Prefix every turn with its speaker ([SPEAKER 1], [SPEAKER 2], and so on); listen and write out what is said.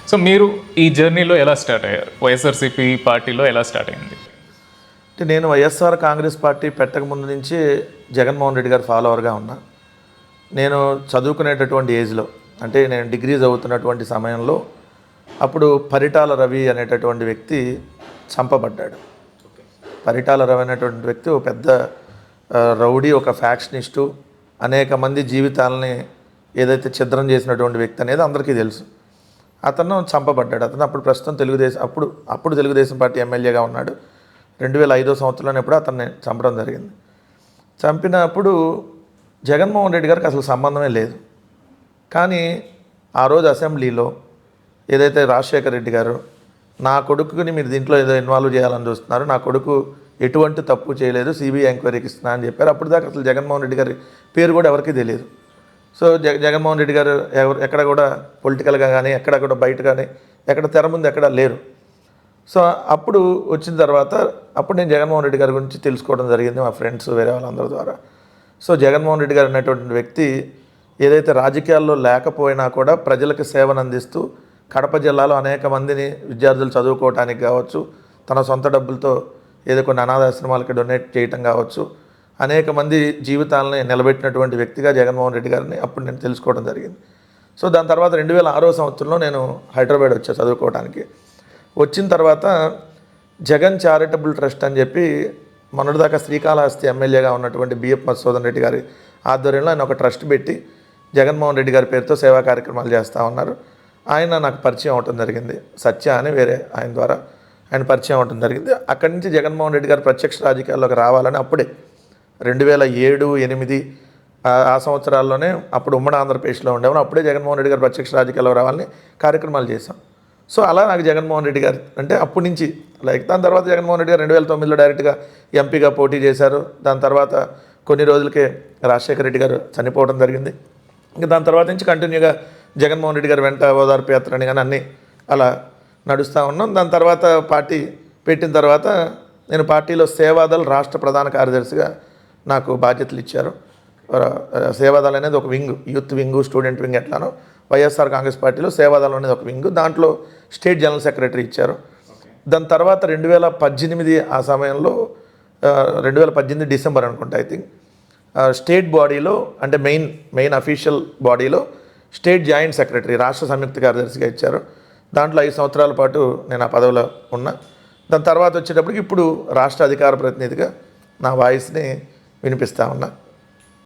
[SPEAKER 1] So మీరు ఈ జర్నీలో ఎలా స్టార్ట్ అయ్యారు? వైఎస్ఆర్సీపీ పార్టీలో ఎలా స్టార్ట్ అయింది?
[SPEAKER 2] అంటే నేను వైఎస్ఆర్ కాంగ్రెస్ పార్టీ పెట్టక ముందు నుంచి జగన్మోహన్ రెడ్డి గారు ఫాలోవర్గా ఉన్నా. నేను చదువుకునేటటువంటి ఏజ్లో, అంటే నేను డిగ్రీ చదువుతున్నటువంటి సమయంలో అప్పుడు పరిటాల రవి అనేటటువంటి వ్యక్తి చంపబడ్డాడు. పరిటాల రవి అనేటువంటి వ్యక్తి ఒక పెద్ద రౌడీ, ఒక ఫ్యాక్షనిస్టు, అనేక మంది జీవితాలని ఏదైతే ఛిద్రం చేసినటువంటి వ్యక్తి అనేది అందరికీ తెలుసు. అతను చంపబడ్డాడు. అతను అప్పుడు ప్రస్తుతం తెలుగుదేశం అప్పుడు తెలుగుదేశం పార్టీ ఎమ్మెల్యేగా ఉన్నాడు. 2005 సంవత్సరంలో ఎప్పుడు అతన్ని చంపడం జరిగింది. చంపినప్పుడు జగన్మోహన్ రెడ్డి గారికి అసలు సంబంధమే లేదు. కానీ ఆ రోజు అసెంబ్లీలో ఏదైతే రాజశేఖర రెడ్డి గారు, నా కొడుకుని మీరు దీంట్లో ఏదో ఇన్వాల్వ్ చేయాలని చూస్తున్నారు, నా కొడుకు ఎటువంటి తప్పు చేయలేదు, సిబిఐ ఎంక్వైరీకి ఇస్తున్నా అని చెప్పారు. అప్పుడు దాకా అసలు జగన్మోహన్ రెడ్డి గారి పేరు కూడా ఎవరికీ తెలియదు. సో జగన్మోహన్ రెడ్డి గారు ఎక్కడ కూడా పొలిటికల్గా కానీ ఎక్కడ కూడా బయట కానీ ఎక్కడ తెర ముందు ఎక్కడ లేరు. సో అప్పుడు వచ్చిన తర్వాత అప్పుడు నేను జగన్మోహన్ రెడ్డి గారి గురించి తెలుసుకోవడం జరిగింది మా ఫ్రెండ్స్ వేరే వాళ్ళందరి ద్వారా. సో జగన్మోహన్ రెడ్డి గారు అనేటువంటి వ్యక్తి ఏదైతే రాజకీయాల్లో లేకపోయినా కూడా ప్రజలకు సేవను అందిస్తూ కడప జిల్లాలో అనేక మందిని విద్యార్థులు చదువుకోవటానికి కావచ్చు, తన సొంత డబ్బులతో ఏదో కొన్ని అనాథాశ్రమాలకి డొనేట్ చేయటం కావచ్చు, అనేక మంది జీవితాలని నిలబెట్టినటువంటి వ్యక్తిగా జగన్మోహన్ రెడ్డి గారిని అప్పుడు నేను తెలుసుకోవడం జరిగింది. సో దాని తర్వాత 2006 సంవత్సరంలో నేను హైదరాబాద్ వచ్చా చదువుకోవడానికి. వచ్చిన తర్వాత జగన్ చారిటబుల్ ట్రస్ట్ అని చెప్పి మొన్నటిదాకా శ్రీకాళహస్తి ఎమ్మెల్యేగా ఉన్నటువంటి బిఎఫ్ మధుసూదన్ రెడ్డి గారి ఆధ్వర్యంలో ఆయన ఒక ట్రస్ట్ పెట్టి జగన్మోహన్ రెడ్డి గారి పేరుతో సేవా కార్యక్రమాలు చేస్తూ ఉన్నారు. ఆయన నాకు పరిచయం అవటం జరిగింది. సత్య అని వేరే ఆయన ద్వారా ఆయన పరిచయం అవటం జరిగింది. అక్కడి నుంచి జగన్మోహన్ రెడ్డి గారు ప్రత్యక్ష రాజకీయాల్లోకి రావాలని అప్పుడే 2007, 2008 ఆ సంవత్సరాల్లోనే అప్పుడు ఉమ్మడి ఆంధ్రప్రదేశ్లో ఉండేవారు. అప్పుడే జగన్మోహన్ రెడ్డి గారు ప్రత్యక్ష రాజకీయాల్లో రావాలని కార్యక్రమాలు చేశాం. సో అలా నాకు జగన్మోహన్ రెడ్డి గారు అంటే అప్పటి నుంచి దాని తర్వాత జగన్మోహన్ రెడ్డి గారు 2009లో డైరెక్ట్గా ఎంపీగా పోటీ చేశారు. దాని తర్వాత కొన్ని రోజులకే రాజశేఖర రెడ్డి గారు చనిపోవడం జరిగింది. ఇంకా దాని తర్వాత నుంచి కంటిన్యూగా జగన్మోహన్ రెడ్డి గారు వెంట ఓదార్పు యాత్రని కానీ అన్నీ అలా నడుస్తూ ఉన్నాం. దాని తర్వాత పార్టీ పెట్టిన తర్వాత నేను పార్టీలో సేవాదళ్ రాష్ట్ర ప్రధాన కార్యదర్శిగా నాకు బాధ్యతలు ఇచ్చారు. సేవాదళ్ అనేది ఒక wing, youth wing, student wing ఎట్లానో వైఎస్ఆర్ కాంగ్రెస్ పార్టీలో సేవాదళం అనేది ఒక వింగ్, దాంట్లో స్టేట్ జనరల్ సెక్రటరీ ఇచ్చారు. దాని తర్వాత 2018 ఆ సమయంలో 2018 డిసెంబర్ అనుకుంటా ఐ థింక్ స్టేట్ బాడీలో అంటే మెయిన్ అఫీషియల్ బాడీలో స్టేట్ జాయింట్ సెక్రటరీ, రాష్ట్ర సంయుక్త కార్యదర్శిగా ఇచ్చారు. దాంట్లో 5 సంవత్సరాల పాటు నేను ఆ పదవిలో ఉన్నా. దాని తర్వాత వచ్చేటప్పటికి ఇప్పుడు రాష్ట్ర అధికార ప్రతినిధిగా నా వాయిస్ని వినిపిస్తూ ఉన్నా.